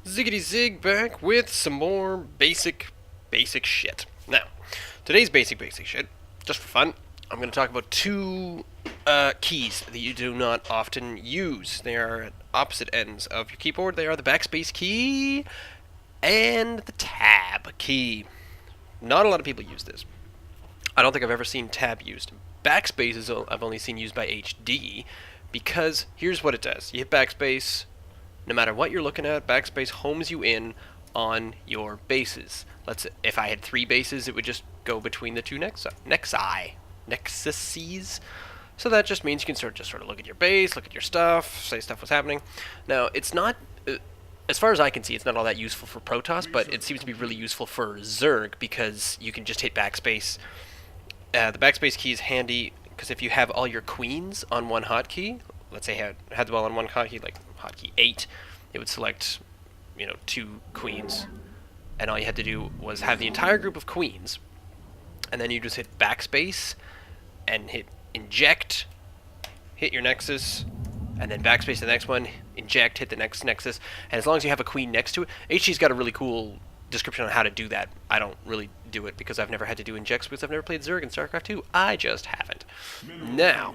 Ziggity Zig back with some more basic shit. Now, today's basic shit, just for fun, I'm going to talk about two keys that you do not often use. They are at opposite ends of your keyboard. They are the backspace key and the tab key. Not a lot of people use this. I don't think I've ever seen tab used. Backspace is I've only seen used by HD, because here's what it does. You hit backspace. No matter what you're looking at, backspace homes you in on your bases. If I had 3 bases, it would just go between the two nexuses. So that just means you can sort of look at your base, look at your stuff, say stuff was happening. Now, it's not, as far as I can see, it's not all that useful for Protoss, but it seems to be really useful for Zerg because you can just hit backspace. The backspace key is handy because if you have all your queens on one hotkey, let's say had them all on one hotkey, like hotkey 8, it would select, 2 queens, and all you had to do was have the entire group of queens, and then you just hit backspace and hit inject, hit your nexus, and then backspace the next one, inject, hit the next nexus, and as long as you have a queen next to it, HG's got a really cool description on how to do that. I don't really do it because I've never had to do injects because I've never played Zerg in StarCraft 2. I just haven't. Now,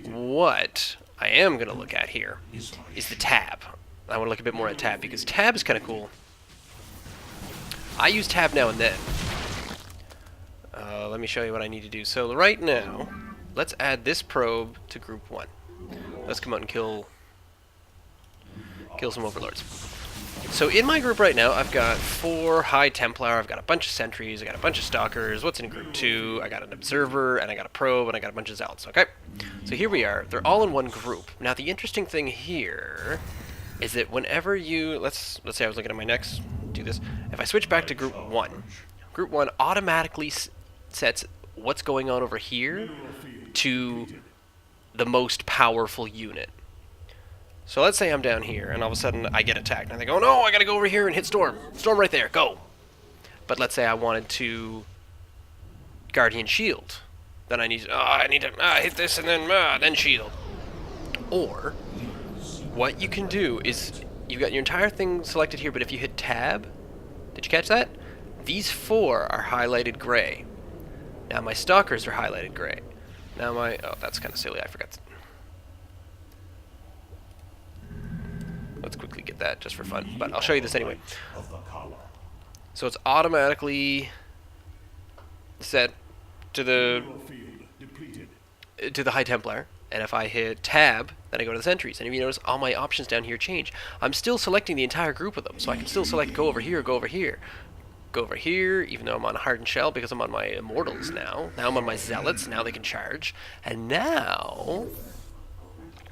what I am going to look at here is the tab. I want to look a bit more at tab because tab is kind of cool. I use tab now and then. Let me show you what I need to do. So right now, let's add this probe to group 1. Let's come out and kill some overlords. So in my group right now, I've got 4 High Templar, I've got a bunch of sentries, I got a bunch of stalkers. What's in group 2? I got an observer, and I got a probe, and I got a bunch of zealots, okay? So here we are. They're all in one group. Now the interesting thing here is that whenever you, let's say I was looking at my next, do this. If I switch back to group 1 automatically sets what's going on over here to the most powerful unit. So let's say I'm down here, and all of a sudden I get attacked, and I think, oh no, I gotta go over here and hit Storm. Storm right there, go! But let's say I wanted to Guardian Shield. Then I need to hit this and then shield. Or, what you can do is, you've got your entire thing selected here, but if you hit tab, did you catch that? These 4 are highlighted gray. Now my stalkers are highlighted gray. Now oh, that's kind of silly, I forgot. Let's quickly get that just for fun, but I'll show you this anyway. So it's automatically set to the High Templar, and if I hit tab, then I go to the sentries. And if you notice, all my options down here change. I'm still selecting the entire group of them, so I can still select go over here, go over here, go over here, even though I'm on Hardened Shell because I'm on my Immortals now. Now I'm on my Zealots, now they can charge. And now,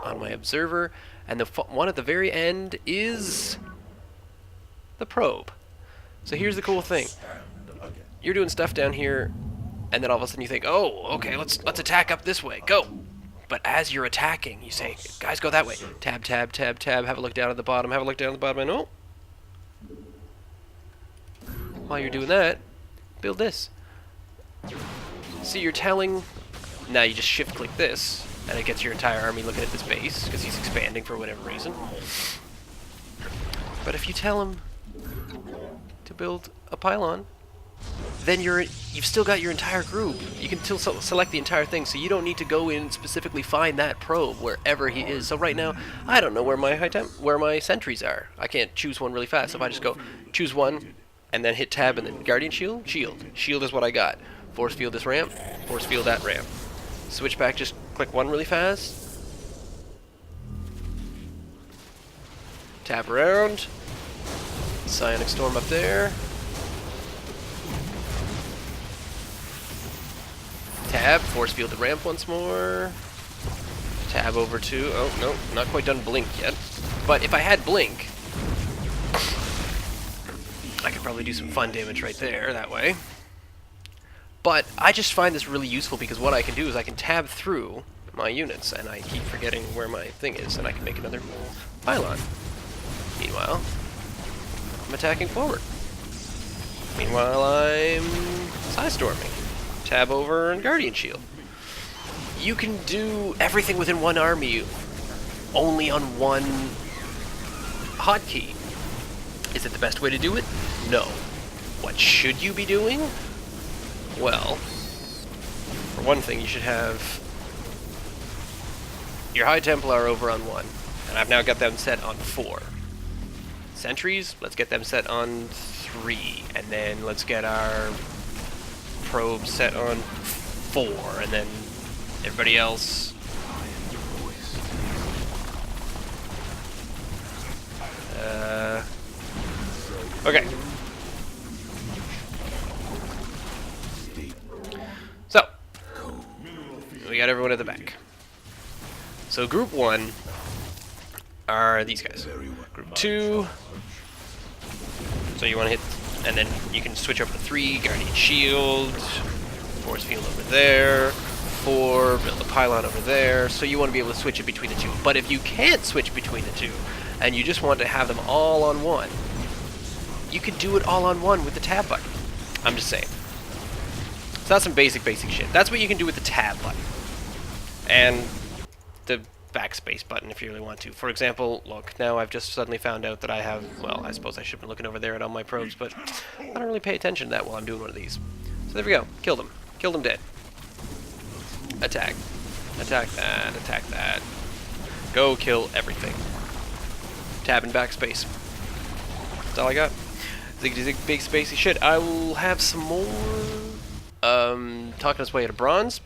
on my Observer, and the one at the very end is the probe. So here's the cool thing. You're doing stuff down here, and then all of a sudden you think, oh, okay, let's attack up this way. Go! But as you're attacking, you say, guys, go that way. Tab, tab, tab, tab. Have a look down at the bottom. Have a look down at the bottom, and oh! While you're doing that, build this. See, you're telling... Now you just shift-click this, and it gets your entire army looking at this base, because he's expanding for whatever reason. But if you tell him to build a pylon, then you've still got your entire group. You can still select the entire thing, so you don't need to go in and specifically find that probe wherever he is. So right now, I don't know where my sentries are. I can't choose one really fast. So if I just go choose one, and then hit tab and then Guardian Shield, Shield is what I got. Force field this ramp, force field that ramp. Switch back, just click one really fast. Tap around. Psionic Storm up there. Tab, force field the ramp once more. Tab over to, oh no, not quite done blink yet. But if I had blink, I could probably do some fun damage right there, that way. But I just find this really useful because what I can do is I can tab through my units, and I keep forgetting where my thing is, and I can make another pylon. Meanwhile, I'm attacking forward. Meanwhile, I'm Psystorming. Tab over and Guardian Shield. You can do everything within one army only on one hotkey. Is it the best way to do it? No. What should you be doing? Well, for one thing, you should have your High Templar over on 1, and I've now got them set on 4. Sentries, let's get them set on 3, and then let's get our probes set on 4, and then everybody else. Okay. So, we got everyone at the back. So group 1 are these guys. Group 2, so you want to hit, and then you can switch over to 3, Guardian Shield, Force Field over there, 4, build a pylon over there, so you want to be able to switch it between the 2. But if you can't switch between the 2, and you just want to have them all on 1, you could do it all on 1 with the tab button. I'm just saying. So that's some basic shit. That's what you can do with the tab button. And the backspace button if you really want to. For example, look, now I've just suddenly found out that I have, well, I suppose I should have been looking over there at all my probes, but I don't really pay attention to that while I'm doing one of these. So there we go. Killed him. Killed him dead. Attack. Attack that. Attack that. Go kill everything. Tab and backspace. That's all I got. Ziggity zig, big spacey shit. I will have some more talking us way to bronze,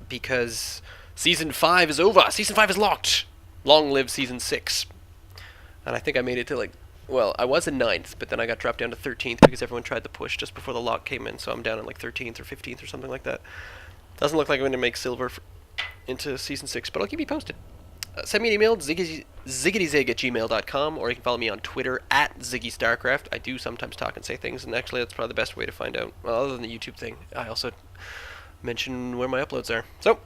because Season 5 is over. Season 5 is locked. Long live Season 6. And I think I made it to, like, well, I was in 9th, but then I got dropped down to 13th because everyone tried to push just before the lock came in, so I'm down in, like, 13th or 15th or something like that. Doesn't look like I'm going to make silver into Season 6, but I'll keep you posted. Send me an email, ziggyzig@gmail.com, or you can follow me on Twitter @ZiggyStarcraft. I do sometimes talk and say things, and actually that's probably the best way to find out. Well, other than the YouTube thing, I also mention where my uploads are. So,